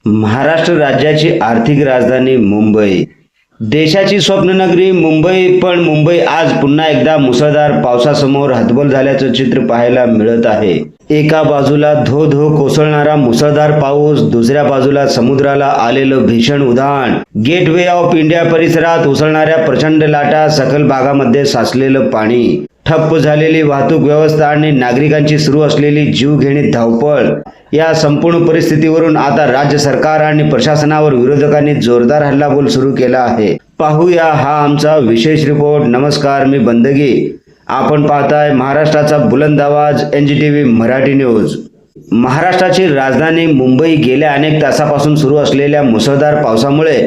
महाराष्ट्र राज्याची आर्थिक राजधानी मुंबई, देशाची स्वप्ननगरी मुंबई. पण मुंबई आज पुन्हा एकदा मुसळधार पावसासमोर हतबल झाल्याचं चित्र पाहायला मिळत आहे. एका बाजूला धो धो कोसळणारा मुसळधार पाऊस, दुसऱ्या बाजूला समुद्राला आलेलं भीषण उधाण, गेटवे ऑफ इंडिया परिसरात उसळणाऱ्या प्रचंड लाटा, सखल भागामध्ये साचलेलं पाणी, ठप्प झालेली वाहतूक व्यवस्था आणि नागरिकांची सुरू असलेली जीवघेणी धावपळ. या संपूर्ण परिस्थितीवरून आता राज्य सरकार आणि प्रशासनावर विरोधकांनी जोरदार हल्लाबोल सुरू केला आहे. पाहूया हा आमचा विशेष रिपोर्ट. नमस्कार, मी बंदगी. आपण पाहताय महाराष्ट्राचा बुलंद आवाज NGTV मराठी न्यूज. महाराष्ट्राची राजधानी मुंबई गेल्या अनेक तासापासून सुरू असलेल्या मुसळधार पावसामुळे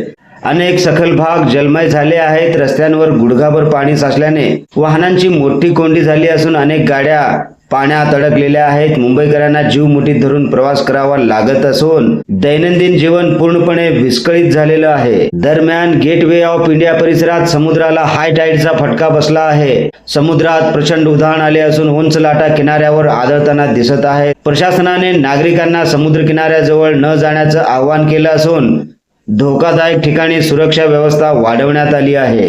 अनेक सखल भाग जलमय झाले आहेत. रस्त्यांवर गुडघाभर पाणी साचल्याने वाहनांची मोठी कोंडी झाली असून अनेक गाड्या पाण्यात अडकलेल्या आहेत. मुंबईकरांना जीव मुठीत धरून प्रवास करावा लागत असून दैनंदिन जीवन पूर्णपणे विस्कळीत झालेलं आहे. दरम्यान गेटवे ऑफ इंडिया परिसरात समुद्राला हाय टाईडचा फटका बसला आहे. समुद्रात प्रचंड उधाण आले असून उंच लाटा किनाऱ्यावर आदळताना दिसत आहेत. प्रशासनाने नागरिकांना समुद्र किनाऱ्याजवळ न जाण्याचं आवाहन केलं असून धोकादायक ठिकाणी सुरक्षा व्यवस्था वाढवण्यात आली आहे.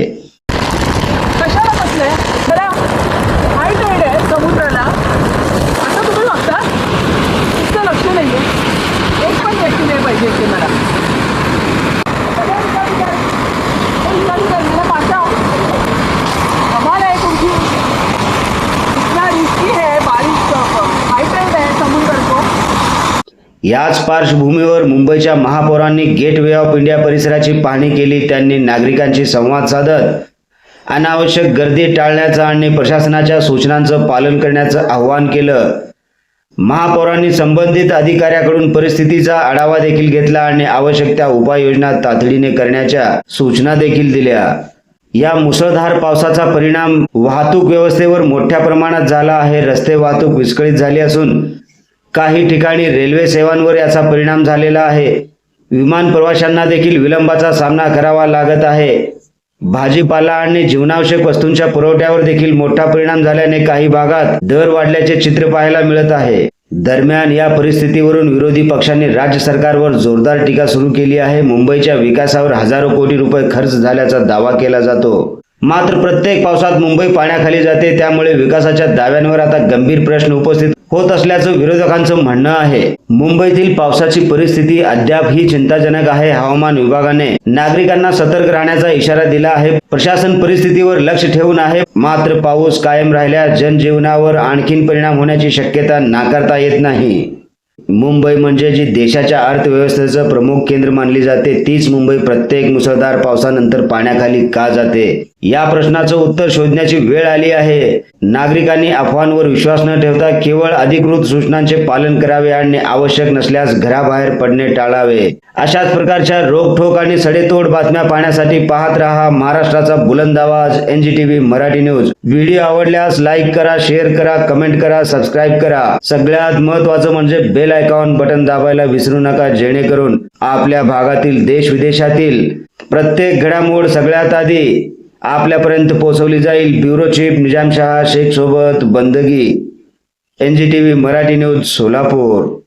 कशाला बसलंय? जरा हाय टाईड आहे समुद्राला. आता तुम्ही बघता इतकं लक्ष नाहीये. एक पण व्यक्ती नाही पाहिजे इथे मला. कमाल आहे तुमची. इतना रिस्की है बारिश. हाय टाईड आहे समुद्र को. याच पार्श्वभूमीवर मुंबईच्या महापौरांनी गेटवे ऑफ इंडिया परिसराची पाहणी केली. त्यांनी नागरिकांशी संवाद साधत अनावश्यक गर्दी टाळण्याचं आणि प्रशासनाच्या सूचनांचं पालन करण्याचं आवाहन केलं. महापौरांनी संबंधित अधिकाऱ्याकडून परिस्थितीचा आढावा देखील घेतला आणि आवश्यक त्या उपाययोजना तातडीने करण्याच्या सूचना देखील दिल्या. या मुसळधार पावसाचा परिणाम वाहतूक व्यवस्थेवर मोठ्या प्रमाणात झाला आहे. रस्ते वाहतूक विस्कळीत झाली असून काही ठिकाणी रेल्वे सेवांवर याचा परिणाम झालेला आहे. विमान प्रवाशांना देखील विलंबाचा सामना करावा लागत आहे. भाजीपाला आणि जीवनावश्यक वस्तूंच्या पुरवठ्यावर देखील मोठा परिणाम झाल्याने काही भागात दर वाढल्याचे चित्र पाहायला मिळत आहे. दरम्यान या परिस्थितीवरून विरोधी पक्षांनी राज्य सरकारवर जोरदार टीका सुरू केली आहे. मुंबईच्या विकासावर हजारो कोटी रुपये खर्च झाल्याचा दावा केला जातो. मात्र प्रत्येक पावसात मुंबई पाण्याखाली जाते. त्यामुळे विकासाच्या दाव्यांवर आता गंभीर प्रश्न उपस्थित होत असल्याचं विरोधकांचं म्हणणं आहे. मुंबईतील पावसाची परिस्थिती अद्याप ही चिंताजनक आहे. हवामान विभागाने नागरिकांना सतर्क राहण्याचा इशारा दिला आहे. प्रशासन परिस्थितीवर लक्ष ठेवून आहे. मात्र पाऊस कायम राहिल्यास जनजीवनावर आणखीन परिणाम होण्याची शक्यता नाकारता येत नाही. मुंबई म्हणजे जी देशाच्या अर्थव्यवस्थेचं प्रमुख केंद्र मानली जाते, तीच मुंबई प्रत्येक मुसळधार पावसानंतर पाण्याखाली का जाते? या प्रश्नाचं उत्तर शोधण्याची वेळ आली आहे. नागरिकांनी अफवांवर विश्वास न ठेवता केवळ अधिकृत सूचनांचे पालन करावे आणि आवश्यक नसल्यास घराबाहेर पडणे टाळावे. अशाच प्रकारच्या रोखठोक आणि सडेतोड बातम्या पाहण्यासाठी पाहत रहा महाराष्ट्राचा बुलंद आवाज NGTV मराठी न्यूज. व्हिडिओ आवडल्यास लाईक करा, शेअर करा, कमेंट करा, सबस्क्राईब करा. सगळ्यात महत्त्वाचं म्हणजे बेल आयकॉन बटन दाबायला विसरू नका, जेणेकरून आपल्या भागातील देश विदेशातील प्रत्येक घडामोड सगळ्यात आधी आपल्यापर्यंत पोहोचवली जाईल. ब्युरो चीफ निजामशाह शेख सोबत बंदगी. NGTV Marathi news Solapur.